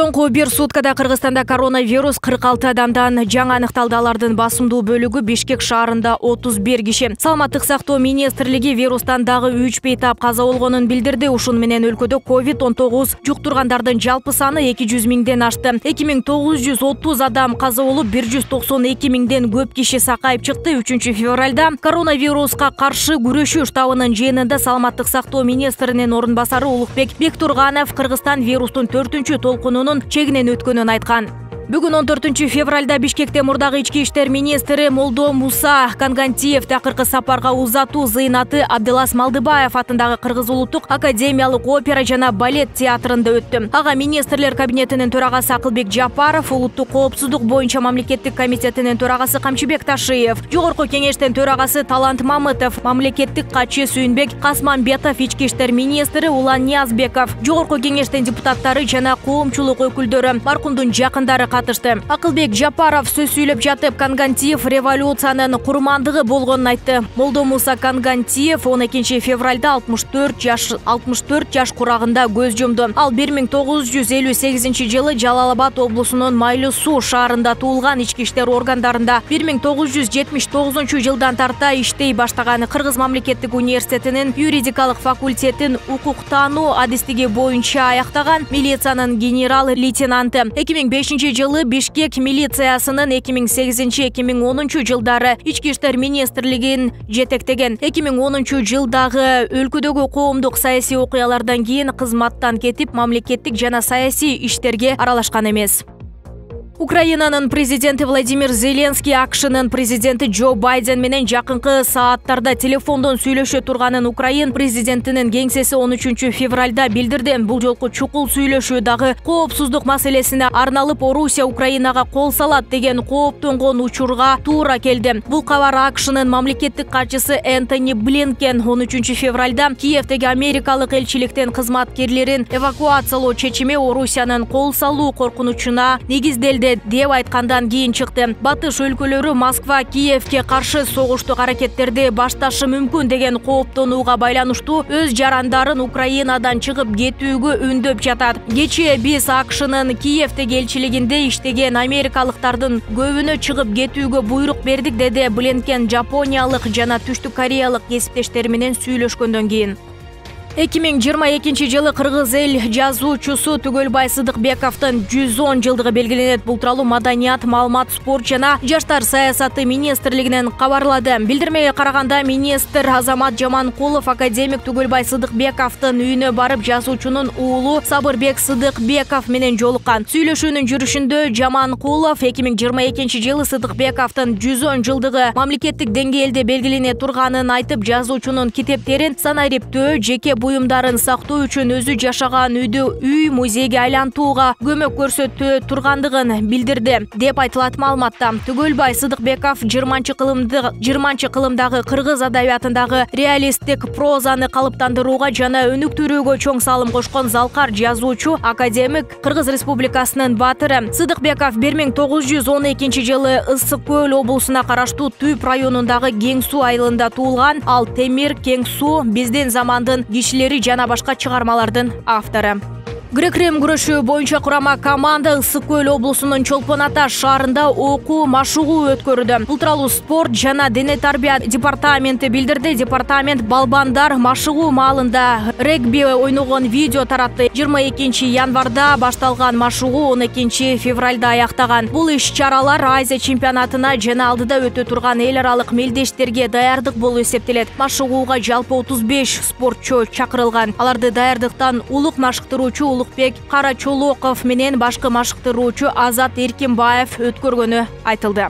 Соңку бир суткада Кыргызстанда коронавирус 46 адамдан жаңы аныкталды. Алардын басымдуу бөлүгү Бишкек шаарында 31 киши. Саламаттык сактоо министрлиги вирустан дагы 3 бейтап каза болгонун билдирди. Ушун менен өлкөдө COVID-19 жуктургандардын жалпы саны 200 миңден ашты. 2930 адам каза болуп, 192 миңден көп киши сакайып чыкты. 3 февралда коронавируска каршы күрөшүү штабынын жыйынында саламаттык сактоо министринин орун басары Улукбек Бектурганов Кыргызстан вирустун 4-чү толкунунун чегинен өткөнүн айткан. Бүгүн 14 февралда Бишкекте мурдагы ички иштер министри Молдо Муса Кангантиев такыркы сапарга узатуу зыйнаты Абдылас Малдыбаев атындагы Кыргыз улуттук академиялык опера жана балет театрында өттү. Ага министрлер кабинетинин төрагасы Акылбек Жапаров, улуттук коопсуздук боюнча мамлекеттик комитетинин төрагасы Камчыбек Ташиев, жогорку кеңештин төрагасы Талант Мамытов, мамлекеттик катчы Сүйүнбек Касманбетов, ички иштер министри Улан Ниязбеков, жогорку кеңештин депутаттары жана коомчулук өкүлдөрү, маркумдун жакындары катышты. Акылбек Жапаров сөз сүйлөп жатып, Кангантиев революциянын курмандыгы болгонун айтты. Молдо Муса Кангантиев 12 февралда 64 жаш курагында көз жумду. Ал 1958 Жалал-Абад облусунун Майлы Суу шаарында туулган, ички иштер органдарында 1979 жылдан тарта иштей баштаган. Кыргыз мамлекеттик университетинин юридикалык факультетин укуктануу адистиги боюнча аяктаган, милициянын генерал-лейтенанты. 2005 жылы Бишкек милициясынын 2008-2010 жылдары ички иштер министрлигин жетектеген. 2010 жылдагы өлкөдөгү коомдук саясий окуялардан кийин кызматтан кетип, мамлекеттик жана саясий иштерге аралашкан эмес. Украинанын президенти Владимир Зеленский АКШнын президенти Джо Байден менен жакынкы сааттарда телефондон сүйлөшө турганын Украин президентинин кеңсеси 13 февралда билдирди. Бул жолку чукул сүйлөшүү дагы коопсуздук маселесине арналып, Орусия Украинага кол салат деген кооптонгон учурга туура келди. Бул кабар АКШнын мамлекеттик катчысы Энтони Блинкен 13 февралда Киевдеги америкалык элчиликтен кызматкерлерин эвакуациялоо чечими Орусиянын кол салуу коркунучуна негизделди деп айткандан кийин чыкты. Батыш өлкөлөрү Москва Киевке каршы согуштук аракеттерди башташы мүмкүн деген кооптонууга байланыштуу өз жарандарын Украинадан чыгып кетүүгө үндөп жатат. Кечээ биз АКШнын Киевдеги элчилигинде иштеген америкалыктардын көбүнө чыгып кетүүгө буйрук бердик, деди Блинкен жапониялык жана түштүк кореялык кесиптештери менен сүйлөшкөндөн кийин. 2022 жылы Кыргыз эл жазуучусу Түгөлбай Сыдыкбековдун 110 жылдыгы белгиленет. Бул тууралуу Маданият, маалымат, спорт жана жаштар саясаты министрлигинен кабарлады. Билдирмеге караганда, министр Азамат Жаманкулов академик Түгөлбай Сыдыкбековдун үйүнө барып, жазуучунун уулу Сабырбек Сыдыкбеков менен жолуккан. Сүйлөшүүнүн жүрүшүндө Жаманкулов 2022 жылы Сыдыкбековдун 110 жылдыгы мамлекеттик деңгээлде белгилене турганын айтып, жазуучунун китептерин санариптөө, жеке буюмдарын сактоо үчүн өзү жашаган үйдү үй музейге айлантууга көмөк көрсөтө тургандыгын билдирди деп айтылат маалыматта. Түгөлбай Сыдыкбеков 20 кылымдагы кыргыз адабиятындагы реалисттик прозаны калыптандырууга жана өнүктүрүүгө чоң салым кошкон залкар жазуучу, академик, Кыргыз Республикасынын баатыры. Сыдыкбеков 1912 жылы Ысык Көл облусуна караштуу Түп районундагы Кең Суу айылында туулган. Ал Темир, Кең Суу, Биздин замандын кишилери жана башка чыгармалардын автору. Грек-Рим күрөшүү боюнча курама команда Ысык Көл облусунун Чолпон Ата шаарында окуу машыгуу өткөрдү. Бул тууралуу спорт жана дене тарбия департаменти билдирди. Департамент балбандар машыгуу маалында регби ойногон видео таратты. 22 январда башталган машыгуу 12 февралда аяктаган. Бул иш-чаралар Азия чемпионатына жана алдыда өтө турган эл аралык мелдештерге даярдык болуп эсептелет. Машыгууга жалпы 35 спортчу чакырылган. Аларды даярдыктан улук машыктыруучу Улукбек Карачолоков менен башкы машыктыруучу Азат Эркинбаев өткөргөнү айтылды.